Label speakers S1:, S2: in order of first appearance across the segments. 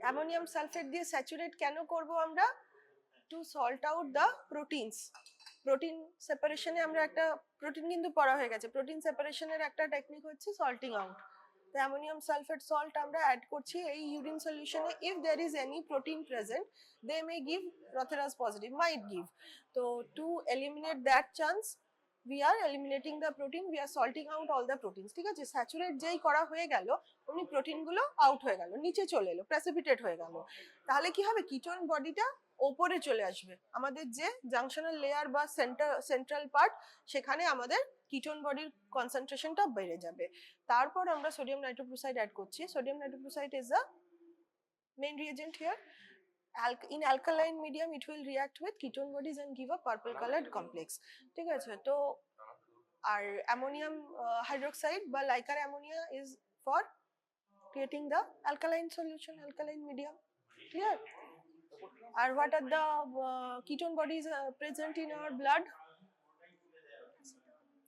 S1: Ammonium sulphate দিয়ে saturate কেন করব আমরা? To salt out the proteins. Protein সেপারেশনে আমরা একটা প্রোটিন কিন্তু পড়া হয়ে গেছে, প্রোটিন সেপারেশনের একটা টেকনিক হচ্ছে সল্টিং আউট। তো অ্যামোনিয়াম সালফেট সল্ট আমরা অ্যাড করছি এই ইউরিন সলিউশনে। If there is any protein present they may give Rothera's positive, might give. তো to eliminate that chance we are eliminating the protein, we are salting out all the proteins। ঠিক আছে, saturate যেই করা হয়ে গেল অমনি প্রোটিনগুলো out হয়ে গেল, নিচে চলে এলো, প্রেসিপিটেট হয়ে গেল। তাহলে কি হবে, কিটোন বডিটা ওপরে চলে আসবে, আমাদের যে জাংশনাল লেয়ার বা সেন্ট্রাল পার্ট, সেখানে আমাদের কিটোন বডির কনসেন্ট্রেশনটা বেড়ে যাবে। তারপর আমরা সোডিয়াম নাইট্রোক্লোরাইড অ্যাড করছি। Sodium nitrochloride is the main reagent here. In alkaline medium it will react with ketone bodies and give a purple colored complex। ঠিক আছে, তো আর অ্যামোনিয়াম হাইড্রোক্সাইড বা liquor ammonia is for creating the alkaline solution, alkaline medium। clear? আর what are the ketone bodies present in our blood?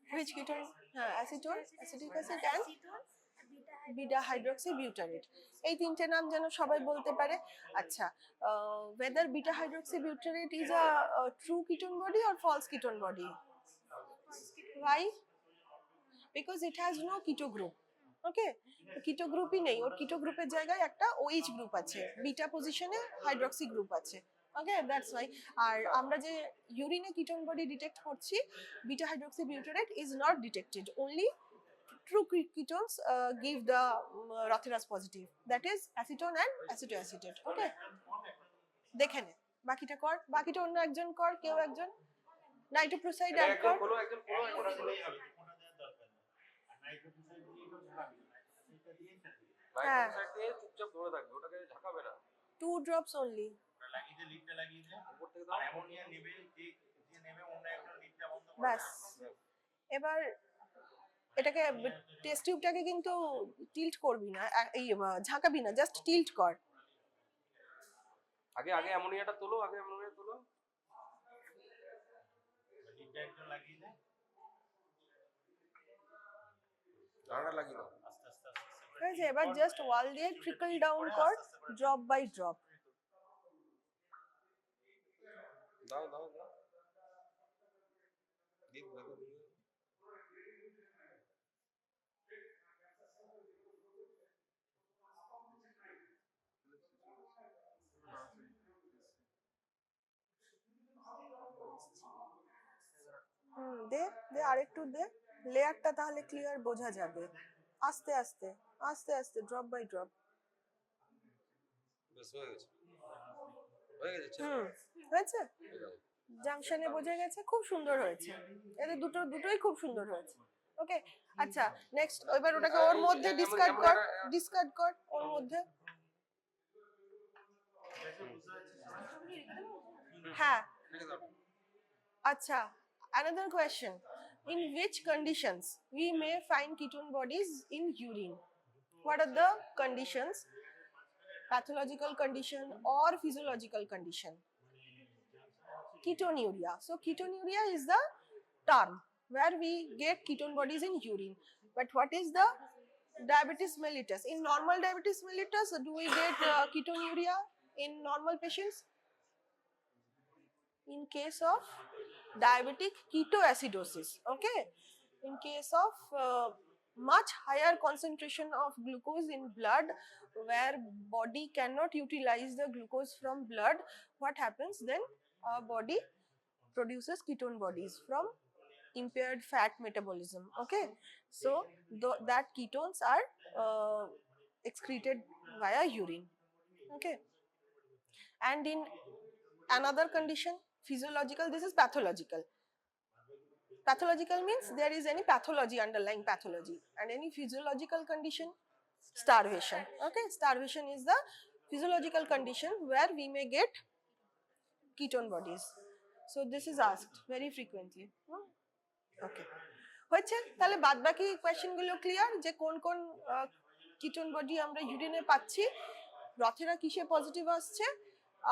S1: Which ketone? Acetone, acetic acid and beta hydroxy butyrate. এই তিনটে নাম যেন সবাই বলতে পারে। আচ্ছা, whether beta hydroxy butyrate is a true ketone body or false ketone body? Why? Because it has no keto group। ওকে, কিটো গ্রুপই নেই ওর, কিটো গ্রুপের জায়গায় একটা OH গ্রুপ আছে, বিটা পজিশনে হাইড্রক্সি গ্রুপ আছে। ওকে, দ্যাটস ওয়াই। আর আমরা যে ইউরিনে কিটোন বডি ডিটেক্ট করছি, beta hydroxy butyrate is not detected, only true ketones give the Rotheras positive, that is acetone and acetoacetate। okay, দেখে নে বাকিটা কর, বাকিটা অন্য একজন কর, কেউ একজন নাইট্রোক্লোরাইড অ্যাড কর। হ্যাঁ, চুপচাপ ধরে থাকবে, ওটাকে ঝাঁকাবে না। 2 drops only। লাগিয়ে দে, লিডটা লাগিয়ে দে, উপর থেকে দাও। আর অ্যামোনিয়া নেবে, যে নেবে অন্য একটা লিডটা বন্ধ করে। বাস, এবার এটাকে টেস্ট টিউবটাকে কিন্তু টিল্ট করবি না, এই ঝাঁকাবি না, জাস্ট টিল্ট কর। আগে অ্যামোনিয়াটা তোলো, আগে অ্যামোনিয়া তোলো, লিডটা একটু লাগিয়ে দে, ঢাকা লাগিয়ে দাও, আস্তে আস্তে আস্তে। এই যে এবার জাস্ট ওয়াল দিয়ে ট্রিকল ডাউন কর, ড্রপ বাই ড্রপ। দাও দাও দাও, দিন দেখো। দে দে, আরেকটু দে, লেয়ারটা তাহলে ক্লিয়ার বোঝা যাবে। আস্তে আস্তে আস্তে আস্তে, ড্রপ বাই ড্রপ। হয়েছে, জাংশনে বোঝা গেছে, খুব সুন্দর হয়েছে, এদের দুটোই খুব সুন্দর হয়েছে। ওকে, আচ্ছা নেক্সট, এবার ওটাকে ওর মধ্যে ডিসকার্ড কর ওর মধ্যে। হ্যাঁ, আচ্ছা, another question, in which conditions we may find ketone bodies in urine? What are the conditions? Pathological condition or physiological condition? Ketonuria. So ketonuria is the term where we get ketone bodies in urine. But what is the diabetes mellitus? In normal diabetes mellitus, do we get ketonuria in normal patients? In case of diabetic ketoacidosis, okay, in case of much higher concentration of glucose in blood, where body cannot utilize the glucose from blood, what happens then? Our body produces ketone bodies from impaired fat metabolism। okay, so that ketones are excreted via urine। okay, and in another condition, physiological, this is pathological. Pathological means there is any pathology, underlying pathology, and any physiological condition, starvation। okay, starvation is the physiological condition where we may get ketone bodies। so this is asked very frequently। okay, হয়েছে, তাহলে বাদ বাকি question গুলো clear, যে কোন কোন ketone body আমরা ইউরিনে পাচ্ছি, রথেরা কিসে পজিটিভ আসছে,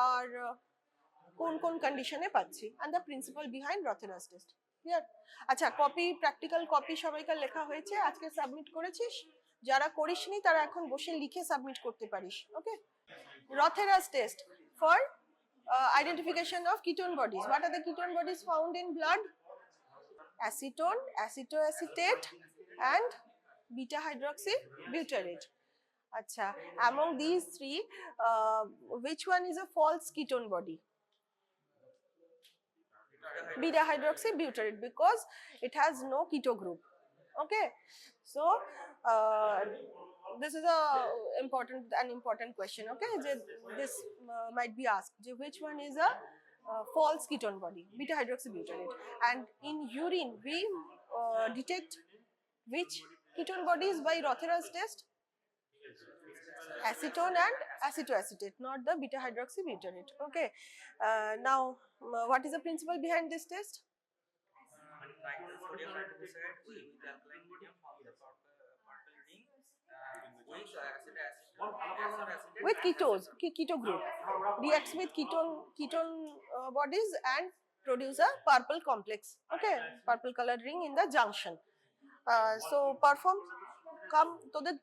S1: আর কোন কোন কন্ডিশনে পাচ্ছি, and the principle behind Rothera's test. Clear? আচ্ছা, কপি, প্র্যাকটিক্যাল কপি সবাইকার লেখা হয়েছে, আজকে সাবমিট করেছিস, যারা করিসনি তারা এখন বসে লিখে সাবমিট করতে পারিস। ওকে। Rothera's test for identification of ketone bodies. What are the ketone bodies found in blood? Acetone, acetoacetate, and beta hydroxybutyrate. Acha, among these three, which one is a false ketone body? Beta hydroxybutyrate, because it has no keto group. Okay, so this is an important question. Okay, this might be asked, which one is a false ketone body? Beta hydroxybutyrate. And in urine we detect which ketone bodies by Rothera's test? Acetone and acetoacetate, not the beta hydroxybutyrate. Okay, now what is the principle behind this test?
S2: Sodium nitrochloride with alkaline medium from the particle ring with acid
S1: With keto group, reacts with ketone bodies and produce a purple complex. Okay, purple colored ring in the junction. So perform come তোদের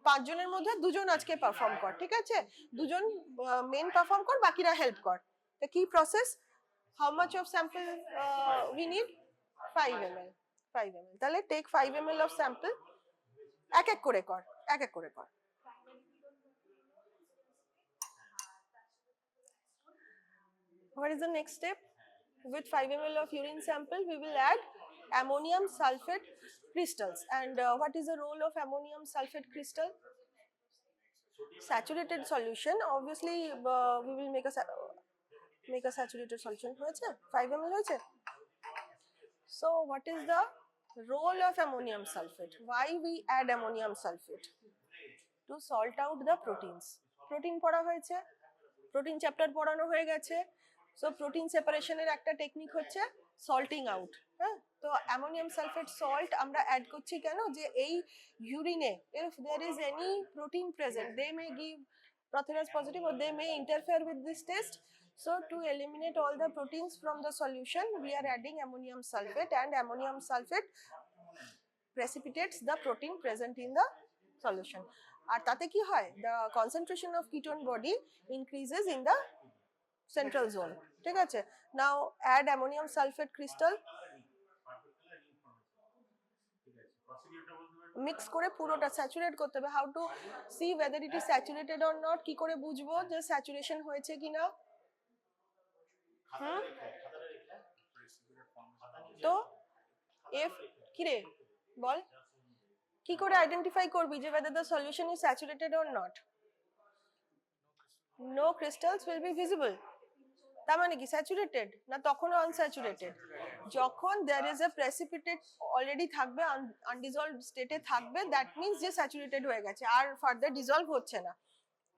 S1: পাঁচজনের মধ্যে দুজন আজকে perform কর, ঠিক আছে? দুজন main perform কর, বাকিরা হেল্প কর। The key process, how much of sample we need? 5 ml. 5 ml. তাহলে take 5 ml of sample, এক এক করে কর, এক এক করে কর। What is the next step? With 5 ml of urine sample, we will add ammonium sulfate crystals. And what is the role of ammonium sulfate crystal? Saturated solution. Obviously, we will make a saturated solution. 5 ml. So, what is the role of ammonium sulfate? Why we add ammonium sulfate? To salt out the proteins. Protein পড়া হয়েছে, protein chapter পড়ানো হয়ে গেছে। So protein separation এর একটা technique হচ্ছে salting out. হ্যাঁ, তো অ্যামোনিয়াম সালফেট সল্ট আমরা অ্যাড করছি কেন? যে এই ইউরিনে if there is any protein present, they may give Rothera's positive or they may interfere with this test. So to eliminate all the proteins from the solution, we are adding ammonium sulfate, and ammonium sulfate precipitates the protein present in the solution. আর তাতে কি হয়? The concentration of ketone body increases in the central zone. ঠিক আছে? Now add ammonium sulfate crystal, mix করে পুরোটা saturate করতে হবে। How to see whether it is saturated or not? কি করে বুঝবো যে স্যাচুরেশন হয়েছে কিনা? তো if কি রে বল, কি করে আইডেন্টিফাই করবি যে whether the solution is saturated or not? No crystals will be visible. তার মানে কি স্যাচুরেটেড না তখনও আনস্যাচুরেটেড? যখন there is a precipitate already থাকবে, আনডিজলভড স্টেটে থাকবে, দ্যাট মিন্স যে স্যাচুরেটেড হয়ে গেছে, আর ফার্দার ডিজলভ হচ্ছে না।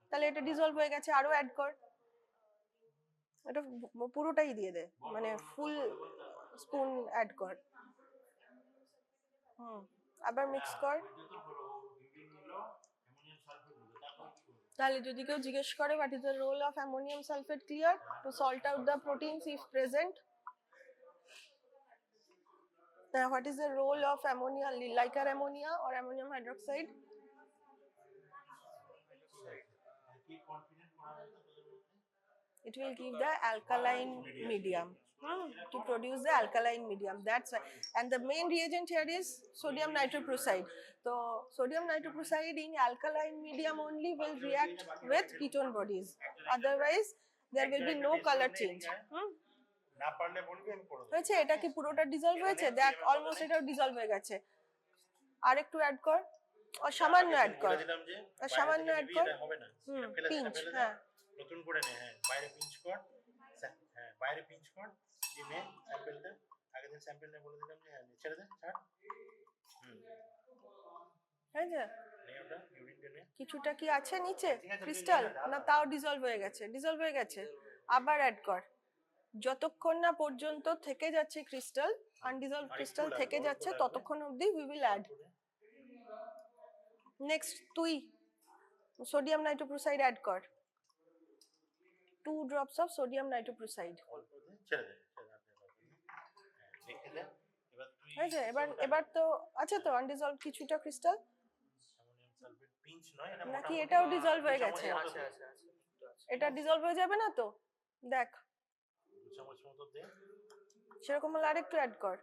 S1: তাহলে এটা ডিজলভ হয়ে গেছে, আরো অ্যাড কর, এটা পুরোটাই দিয়ে দে, মানে ফুল স্পুন অ্যাড কর। আবার মিক্স কর। তাহলে যদি কেউ জিজ্ঞেস করে what is the role of ammonium sulfate, clear? To salt out the proteins if present. Now what is the role of ammonia, Liker ammonia or ammonium hydroxide? It will give the alkaline medium to produce the alkaline medium. That's why. And the main reagent here is sodium nitroprusside. So sodium nitroprusside in alkaline medium only will react with ketone bodies. Otherwise there will be no color change.
S3: না পারলে বলবি আমি করে দেব।
S1: হয়েছে? এটা কি পুরোটা dissolved হয়েছে? দেখ অলমোস্ট এটাও ডিজলভ হয়ে গেছে। আর একটু অ্যাড কর, আর সামান্য অ্যাড কর, আর সামান্য অ্যাড কর। পিঞ্চ, হ্যাঁ
S3: নতুন করে নে। হ্যাঁ, বাইরে পিঞ্চ কর। হ্যাঁ, বাইরে পিঞ্চ কর। যে নে স্যাম্পলটা, আগের দিন স্যাম্পল নে বলে দিলাম যে হ্যাঁ ছেড়ে দে, ছাড়।
S1: হয়েছে?
S3: নে ওটা ইউরিন নে।
S1: কিছুটা কি আছে নিচে ক্রিস্টাল? না তাও ডিজলভ হয়ে গেছে, ডিজলভ হয়ে গেছে। আবার অ্যাড কর। যতক্ষণ না পর্যন্ত থেকে যাচ্ছে ক্রিস্টাল, আনডিজলভ ক্রিস্টাল থেকে যাচ্ছে, ততক্ষণ অবধি উই উইল অ্যাড। নেক্সট তুই সোডিয়াম নাইট্রোপ্রুসাইড অ্যাড কর, 2 drops of sodium nitroprusside.
S3: ছেড়ে দে, দেখে দে।
S1: হয়েছে? এবার তো আছে তো আনডিজলভ কিছুটা ক্রিস্টাল,
S3: অ্যামোনিয়াম সালফেট পিঞ্চ নয়, এটা
S1: নাকি এটাও ডিজলভ হয়ে গেছে?
S2: আছে আছে আছে।
S1: এটা ডিজলভ হয়ে যাবে না তো? দেখ
S3: 2 চামচ মতো দে।
S1: সেরকম হলে আরেকটু অ্যাড কর।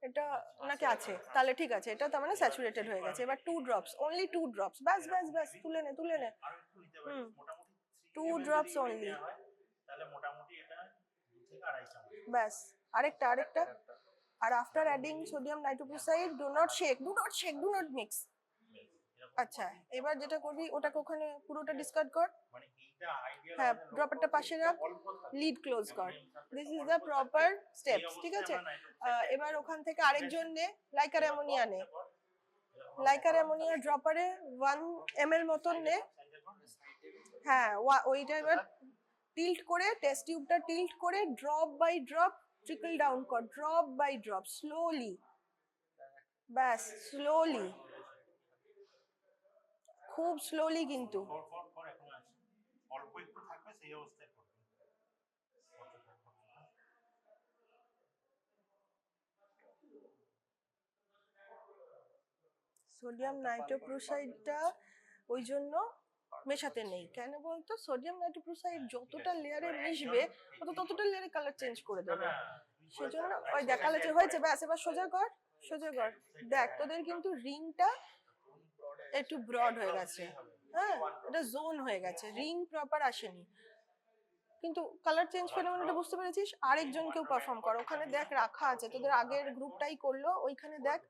S1: এটা নাকি আছে? তাহলে ঠিক আছে, এটা তার মানে স্যাচুরেটেড হয়ে গেছে। এবার 2 ড্রপস, অনলি 2 ড্রপস, ব্যাস ব্যাস ব্যাস, তুলে নে তুলে নে।
S3: আর একটু নিতে পারিস, মোটামুটি
S1: 2
S3: 3 ml
S1: drops
S3: যদি
S1: only.
S3: নেওয়া হয় তাহলে মোটামুটি এটা 2 থেকে 2.5 চামচ।
S1: ব্যাস, আরেকটা। আর after adding sodium nitrochloride do not mix. আচ্ছা, এবার যেটা করবি ওটাকে ওখানে পুরোটা ডিসকার্ড কর।
S3: মানে এইটা আইডিয়াল
S1: হ্যাঁ,
S3: আমাদের
S1: ড্রপারটা পাশে রাখ, লিড ক্লোজ কর। This is the proper steps, ঠিক আছে? এবার ওখান থেকে আরেকজন নে, লাইকার অ্যামোনিয়া নে। লাইকার অ্যামোনিয়া ড্রপারে 1 ml মতন নে। হ্যাঁ, ওইটা এবার টিল্ট করে, টেস্ট টিউবটা টিল্ট করে drop by drop trickle down কর, ড্রপ বাই ড্রপ, স্লোলি, ব্যাস স্লোলি, খুব স্লোলি কিন্তু।
S3: ফর এখন আছে, অল্প একটু থাকবে সেই অবস্থায় করবে।
S1: সোডিয়াম নাইট্রোক্লোরাইডটা ওই জন্য মেশাতে নেই, কেন বলতো? সোডিয়াম নাইট্রোক্লোরাইড যতটা লেয়ারে মিশবে ততটা লেয়ারে কালার চেঞ্জ করে দেবে। সেজন্য ওই দেখালে যে হয়েছে, ব্যাস এবার সোজা কর। দেখ তোদের কিন্তু রিংটা একটু ব্রড হয়ে গেছে, হ্যাঁ, এটা জোন হয়ে গেছে, রিং প্রপার আসেনি। কিন্তু কালার চেঞ্জ ফেনোমেননটা বুঝতে পেরেছিস? আরেকজন কেউ পারফর্ম কর, ওখানে দেখ রাখা আছে, তোদের আগের গ্রুপটাই করলো, ওইখানে দেখ,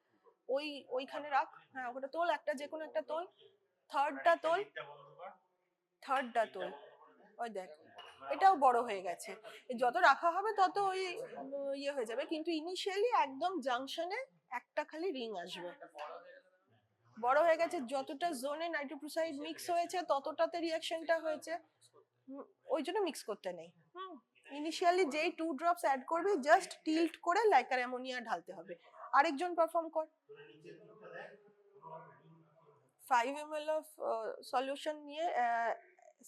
S1: ওইখানে রাখ। হ্যাঁ, ওটা তোল, একটা যে কোনো একটা তোল, থার্ডটা তোল, ওই দেখ এটাও বড় হয়ে গেছে। যত রাখা হবে তত ওই ইয়ে হয়ে যাবে, কিন্তু ইনিশিয়ালি একদম জাংশনে একটা খালি রিং আসবে। বড় হয়ে গেছে, যতটা জোনে নাইট্রোক্লোরাইড মিক্স হয়েছে ততটাতে রিঅ্যাকশনটা হয়েছে, ওই জন্য মিক্স করতে নেই। ইনিশিয়ালি যেই 2 ড্রপস অ্যাড করবি জাস্ট টিল্ট করে লাইকার অ্যামোনিয়া ঢালতে হবে। আরেকজন পারফর্ম কর। 5 ml অফ সলিউশন নিয়ে,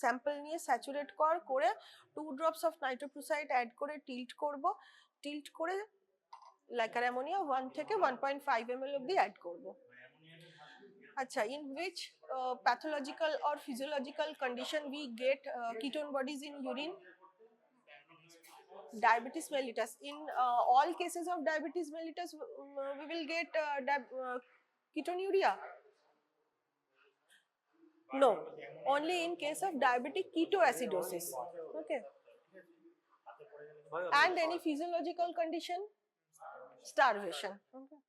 S1: স্যাম্পল নিয়ে স্যাচুরেট করে 2 ড্রপস অফ নাইট্রোক্লোরাইড অ্যাড করে টিল্ট করে লাইকার অ্যামোনিয়া 1 থেকে 1.5 ml অবধি অ্যাড করব। আচ্ছা, in which pathological or physiological condition we get ketone bodies in urine? Diabetes mellitus. In all cases of diabetes mellitus, we will get ketonuria. No, only in case of diabetic ketoacidosis. Okay. And any physiological condition, starvation. Okay.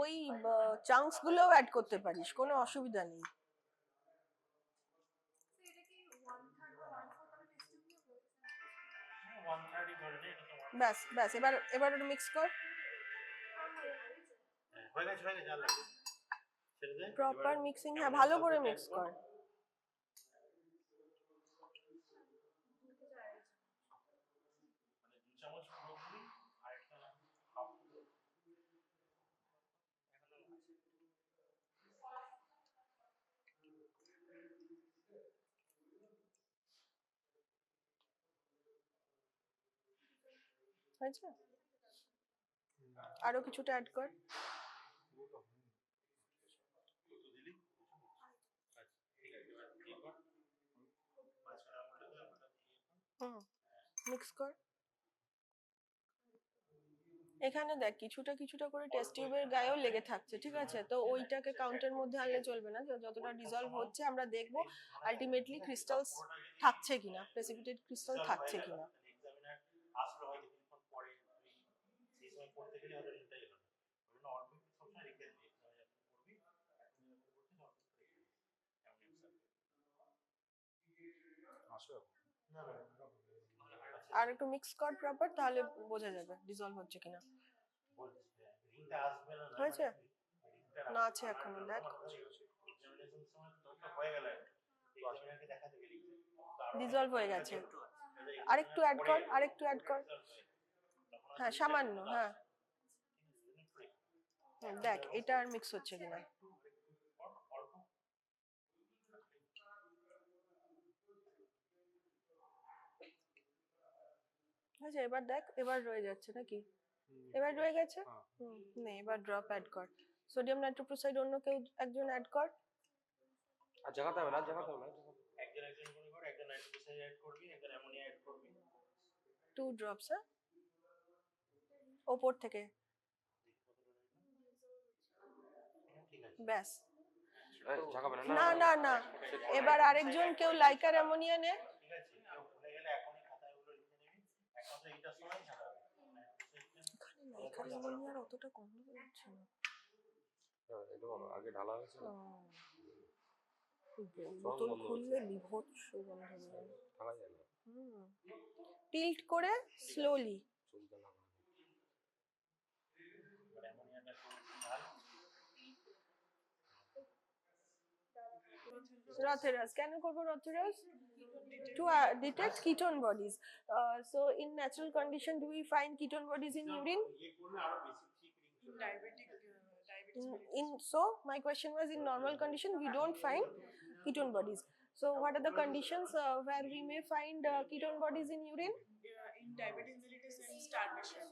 S1: ওই chunks গুলোও add করতে পারিস, কোনো অসুবিধা নেই। ব্যাস এবার ওটা মিক্স কর, প্রপার মিক্সিং। হ্যাঁ, ভালো করে মিক্স কর। হয়েছে? আরো কিছুটা অ্যাড কর। মিক্স কর। এখানে দেখ কিছুটা করে টেস্ট টিউবের গায়েও লেগে থাকছে, ঠিক আছে? তো ওইটাকে কাউন্টের মধ্যে আনলে চলবে না, যতটা ডিজলভ হচ্ছে আমরা দেখব আলটিমেটলি ক্রিস্টালস থাকছে কিনা, প্রেসিপিটেড ক্রিস্টাল থাকছে কিনা। আর একটু মিক্স কর প্রপার, তাহলে বোঝা যাবে ডিজলভ হচ্ছে কিনা। হয়েছে না? আছে এখনো, দেখ ডিজলভ হয়ে গেছে। আরেকটু অ্যাড কর। হ্যাঁ, সামান্য। হ্যাঁ, দেখ এটা আর মিক্স হচ্ছে কিনা। আচ্ছা এবার দেখ, এবার রয়ে যাচ্ছে নাকি? এবার রয়ে গেছে। নে এবার ড্রপ অ্যাড কর। সোডিয়াম নাইট্রোক্লোরাইড অন্য কেউ একজন অ্যাড কর।
S4: আর জায়গাতে হবে না, জায়গাতে হবে না।
S3: একজন একজন করে কর, একজন নাইট্রোজেন অ্যাড করবি, একজন অ্যামোনিয়া অ্যাড করবি।
S1: 2 ড্রপস, হ্যাঁ, ওপর থেকে।
S3: ঠিক আছে।
S1: ব্যাস।
S4: জাগাবে না,
S1: না না না, এবার আরেকজন কেউ লাইকার অ্যামোনিয়া নে।
S3: ঠিক আছে, কেউ ভুলে গেলে এখনই খাতায় ওগুলো লিখে নিবি। একমাত্র এইটার সময় ঝাড়াবে।
S1: লাইকার অ্যামোনিয়ার অতটা গন্ধ বেরোচ্ছে না।
S4: এটা বলো, আগে ঢালা হয়েছে না?
S1: বোতল খুললে বিভৎস গন্ধ বেরোবে।
S4: ঢালা যায় না,
S1: টিল্ট করে স্লোলি।
S4: চলতে না।
S3: অ্যামোনিয়াটা ঢাল।
S1: Rotheras, কেন করবো Rotheras? To detect ketone bodies. So in natural condition, do we find ketone bodies in urine?
S3: ইয়ে করলে আরো বেশি ঠিক
S5: diabetic
S1: So my question was, in normal condition we don't find ketone bodies. So what are the conditions where we may find ketone bodies in urine?
S5: in diabetes mellitus and starvation.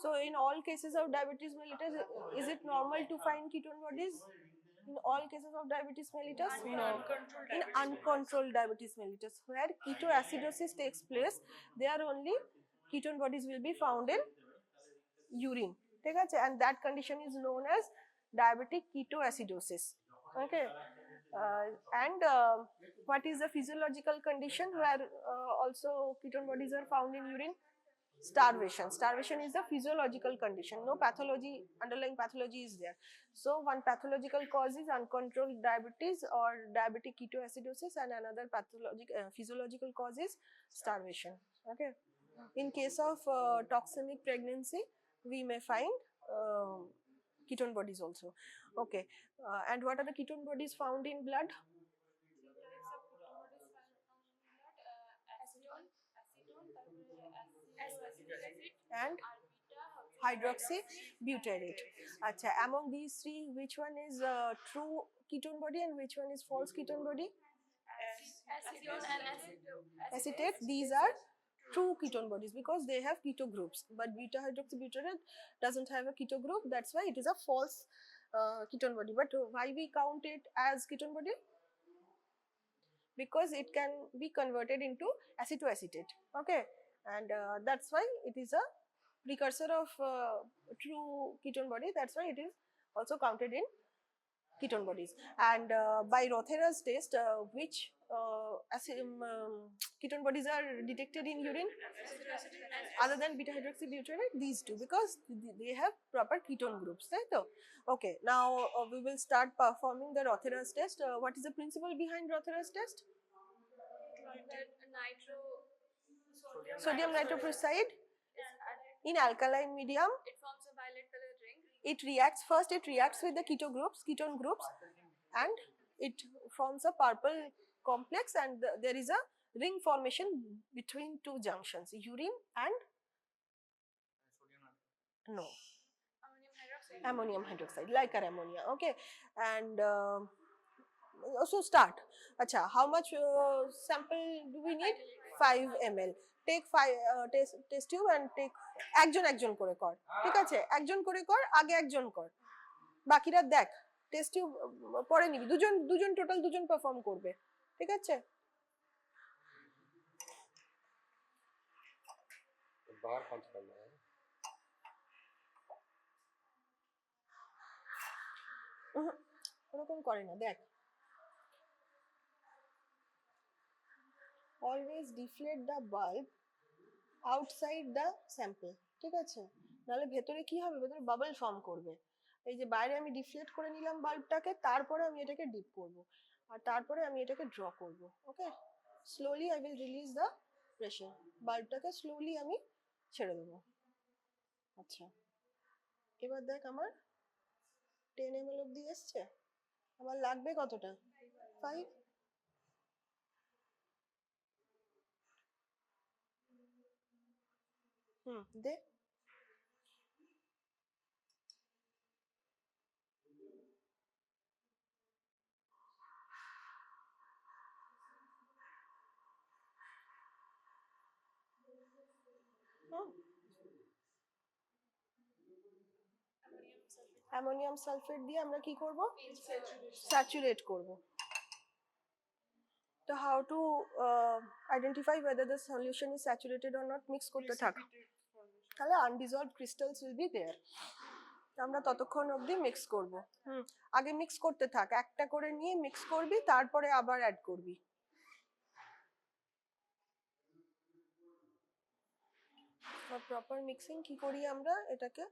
S1: So in all cases of diabetes mellitus, is it normal to find ketone bodies? In all cases of diabetes mellitus? No. In uncontrolled diabetes mellitus, where ketoacidosis takes place, there only ketone bodies will be found in urine. ঠিক আছে? And that condition is known as diabetic ketoacidosis. Okay. And what is the physiological condition where also ketone bodies are found in urine? Starvation. Starvation is the physiological condition. No pathology, underlying pathology is there. So one pathological cause is uncontrolled diabetes or diabetic ketoacidosis, and another physiological cause is starvation. Okay. In case of toxemic pregnancy, we may find ketone bodies also. Okay. And what are the ketone bodies found in blood? And hydroxybutyrate. Acha, among these three, which one is true ketone body and which one is false ketone body? Acetate. These are true ketone bodies because they have keto groups, but beta hydroxybutyrate doesn't have a keto group. That's why it is a false ketone body. But why we count it as ketone body? Because it can be converted into acetoacetate. Okay, and that's why it is a precursor of true ketone body. That's why it is also counted in ketone bodies. And by Rotheras test, which ketone bodies are detected in urine other than beta hydroxybutyrate? These two, because they have proper ketone groups, right? Okay, now we will start performing the Rotheras test. What is the principle behind Rotheras test? Sodium nitroprusside in alkaline medium.
S6: It forms a violet colored ring.
S1: It reacts, first it reacts with the ketone groups, and it forms a purple complex, and there is a ring formation between two junctions, urine and no, ammonium hydroxide, like our ammonia. Okay, and also start. Acha, how much sample do we need? 5 ml. Take 5 test tube and take একজন করে কর, ঠিক আছে? একজন করে কর, আগে একজন কর, বাকিরা দেখ টেস্ট টিউব পরে নিবি। দুজন টোটাল দুজন পারফর্ম করবে, ঠিক আছে?
S4: बाहर पंच करना है।
S1: ওরকম করে না, দেখ। Always deflate the bulb outside the sample, ঠিক আছে? নাহলে ভেতরে কি হবে, ভেতরে বাবল ফর্ম করবে। এই যে বাইরে আমি ডিফ্লেট করে নিলাম বাল্বটাকে, তারপরে আমি এটাকে ডিপ করব, আর তারপরে আমি এটাকে ড্র করব। Okay, slowly I will release the pressure. বাল্বটাকে স্লোলি আমি ছেড়ে দেবো। আচ্ছা, এবার দেখ আমার 10 ml অব্দি এসছে। আমার লাগবে কতটা? 5। দে। অ্যামোনিয়াম সালফেট দিয়ে আমরা কি করব, স্যাচুরেট করব। তো how to identify whether the solution is saturated or not, mix করতে থাক, তাহলে আনডিজলভড ক্রিস্টালস উইল বি দেয়ার। আমরা ততক্ষণ অবধি মিক্স করব। আগে মিক্স করতে থাক, একটা করে নিয়ে মিক্স করবি, তারপরে আবার অ্যাড করবি। প্রপার মিক্সিং কি করি আমরা এটাকে,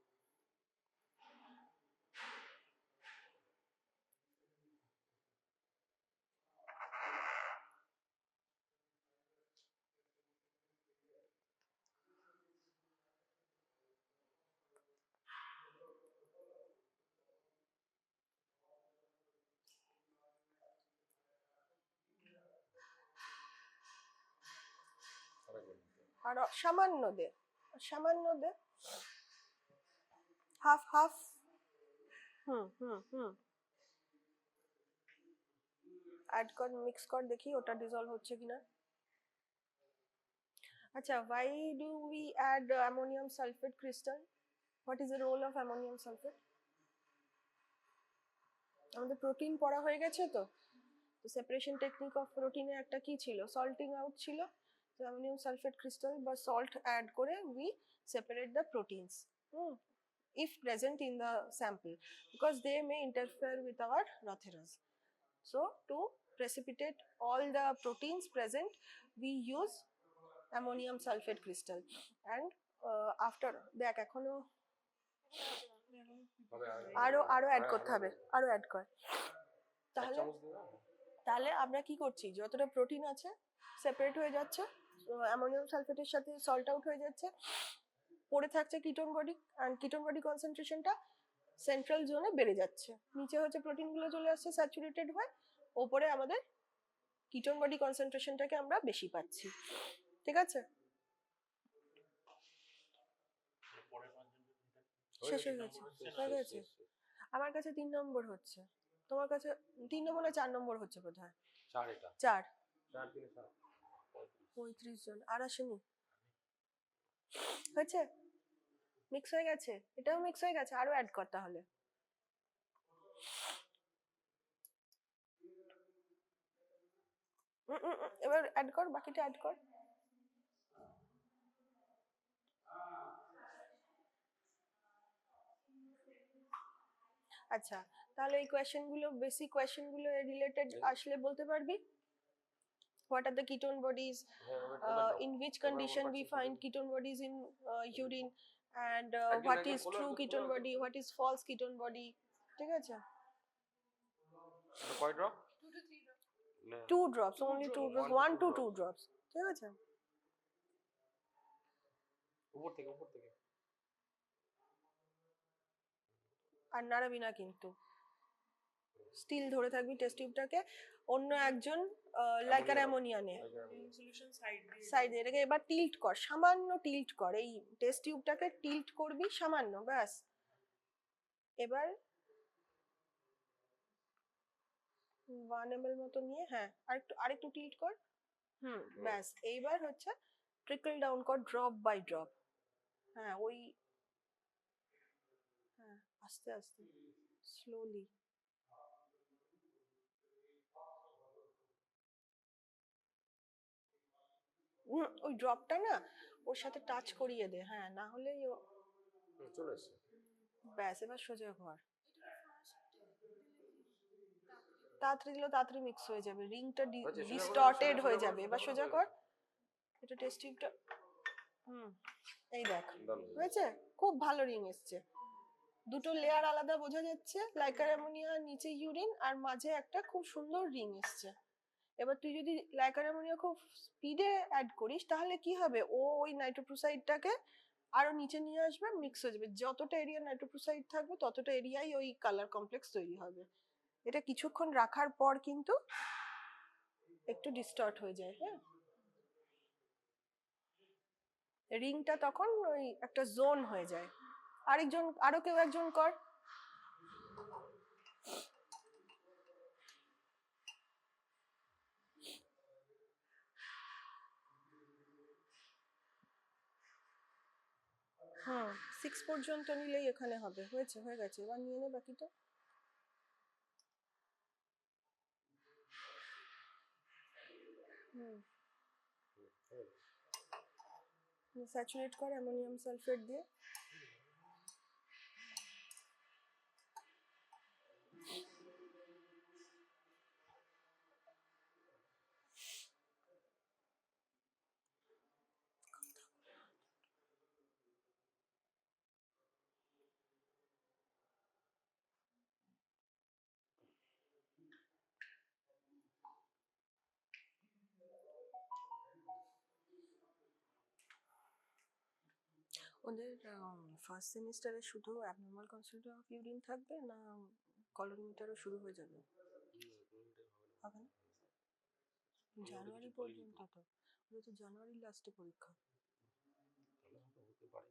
S1: আর সামান্য দে, সামান্য দে, হাফ হাফ। অ্যাড কর, মিক্স কর, দেখি ওটা ডিসলভ হচ্ছে কিনা। আচ্ছা, why do we add ammonium sulfate crystal? What is the role of ammonium sulfate? আমাদের প্রোটিন পড়া হয়ে গেছে তো, সেপারেশন টেকনিক অফ প্রোটিনে একটা কি ছিল, সল্টিং আউট ছিল। তো অ্যামোনিয়াম সালফেট ক্রিস্টাল বা সল্ট অ্যাড করে we separate the proteins if present in the sample, because they may interfere with our Rotheras. So to precipitate all the proteins present, we use ammonium sulfate crystal. And after দেখ এখনো আরো add করতে হবে, আরো add কর। তাহলে তাহলে আমরা কি করছি, যতটা প্রোটিন আছে সেপারেট হয়ে যাচ্ছে, অ্যামোনিয়াম সালফেটের সাথে সল্ট আউট হয়ে যাচ্ছে, পড়ে থাকছে ketone body, and ketone body কনসেন্ট্রেশনটা সেন্ট্রাল জোনে বেড়ে যাচ্ছে, নিচে হচ্ছে প্রোটিনগুলো চলে আসছে স্যাচুরেটেড হয়ে, ওপরে আমাদের কিটোন বডি কনসেন্ট্রেশনটাকে আমরা বেশি পাচ্ছি। ঠিক আছে, শেষ হয়ে গেছে, হয়ে গেছে। আমার কাছে 3 নম্বর হচ্ছে, তোমার কাছে 3 নম্বর না 4 নম্বর হচ্ছে বোধহয়।
S4: 4 এটা
S1: 4
S4: 4 3 7
S1: 35 জন আর আসেনি, হয়েছে, মিক্স হয়ে গেছে, এটাও মিক্স হয়ে গেছে, আরো অ্যাড কর তাহলে। এবার অ্যাড কর, বাকিটা অ্যাড কর। আচ্ছা, তাহলে এই কোয়েশ্চেনগুলো, বেসিক কোয়েশ্চেনগুলো রিলেটেড আসলে বলতে পারবি? What are the ketone bodies? In which condition we find ketone bodies in urine? And what is true ketone body? What is false ketone body? ঠিক আছে,
S4: কয় drop?
S1: 2 drops, only 2 drops, 1 to 2 drops. ঠিক আছে,
S4: উপর থেকে
S1: আর নাড়াবি না কিন্তু, still ধরে থাকবি টেস্ট টিউবটাকে। অন্য একজন লাইকার অ্যামোনিয়া নে,
S5: solution side দিয়ে
S1: সাইডে, এটাকে এবার টিল্ট কর, সামান্য টিল্ট কর, এই টেস্ট টিউবটাকে টিল্ট করবি সামান্য, ব্যাস। এবার 1 ml মতো নিয়ে, হ্যাঁ আরেকটু টিল্ট কর, ব্যাস। এইবার হচ্ছে ট্রিকল ডাউন কর ড্রপ বাই ড্রপ, হ্যাঁ ওই, হ্যাঁ আস্তে আস্তে, স্লোলি। ওই ড্রপটা না ওর সাথে টাচ করিয়ে দে, হ্যাঁ, না হলে
S4: চলে এসেছে।
S1: ব্যাস। এবার সোজা কর, তাড়াতাড়ি দিলে তাড়াতাড়ি মিক্স হয়ে যাবে, রিংটা ডিস্টর্টেড হয়ে যাবে। এবার সোজা কর, এটা টেস্ট টিউবটা, এই দেখ হয়েছে, খুব ভালো রিং এসছে, দুটো লেয়ার আলাদা বোঝা যাচ্ছে, লাইকার অ্যামোনিয়া, নিচে ইউরিন, আর মাঝে একটা খুব সুন্দর রিং এসছে। এবার তুই যদি লাইকার অ্যামোনিয়া খুব স্পিডে অ্যাড করিস, তাহলে কি হবে, ও ওই নাইট্রোপ্রোসাইডটাকে আরো নিচে নিয়ে আসবে, মিক্স হয়ে যাবে, যতটা এরিয়া নাইট্রোপ্রোসাইড থাকবে ততটা এরিয়াই ওই কালার কমপ্লেক্স তৈরি হবে। এটা কিছুক্ষণ রাখার পর কিন্তু একটু ডিস্টর্ট হয়ে যায়, হ্যাঁ, রিংটা তখন ওই একটা জোন হয়ে যায়। আরো কেউ একজন কর। 6 পর্যন্ত নিলেই এখানে হবে। হয়ে গেছে, এবার নিয়ে নে বাকিটা। স্যাচুরেট কর অ্যামোনিয়াম সালফেট দিয়ে। ওদের ফার্স্ট সেমিস্টারে শুধু অ্যাবনর্মাল কনসেন্ট্রেশন অফ ইউরিন থাকবে, না কলোরিমিটারও শুরু হয়ে যাবে? হবে না, জানুয়ারি পর্যন্ত তো, ওদের তো জানুয়ারির লাস্টে পরীক্ষা।
S4: হতে পারে।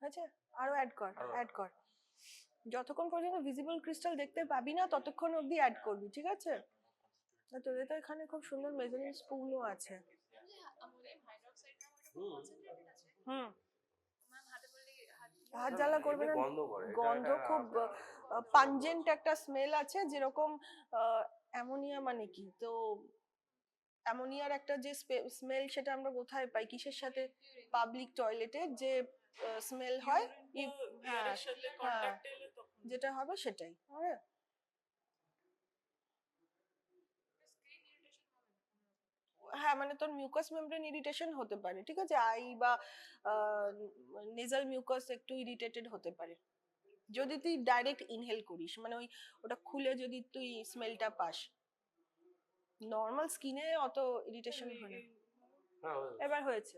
S1: আচ্ছা, আরো অ্যাড কর। যতক্ষণ পর্যন্ত ভিজিবল ক্রিস্টাল দেখতে পাবি না ততক্ষণ অবধি অ্যাড করবি, ঠিক আছে? আর তোদের তো এখানে খুব সুন্দর মেজারিং স্পুনও আছে। হুম, হাত জ্বালা করবে না,
S4: গন্ধ করে, এটা
S1: গন্ধ
S4: একটা
S1: খুব পাঞ্জেন্ট একটা স্মেল আছে, যেরকম অ্যামোনিয়া মানে কি, তো অ্যামোনিয়ার একটা যে স্মেল সেটা আমরা কোথায় পাই, কিসের সাথে? পাবলিক টয়লেটে যে স্মেল হয়, হ্যাঁ
S5: এর সাথে
S1: হ্যাঁ,
S5: কন্টাক্ট এলে তখন
S1: যেটা হবে সেটাই। হ্যাঁ, হ্যাঁ মানে তোর মিউকাস মেমব্রেন ইরিটেশন হতে পারে, ঠিক আছে, আই বা নেজাল মিউকাস একটু ইরিটেটেড হতে পারে যদি তুই ডাইরেক্ট ইনহেল করিস, মানে ওটা খুলে যদি তুই স্মেলটা পাস। নর্মাল স্কিনে অত ইরিটেশন হয় না।
S4: হ্যাঁ
S1: এবার হয়েছে।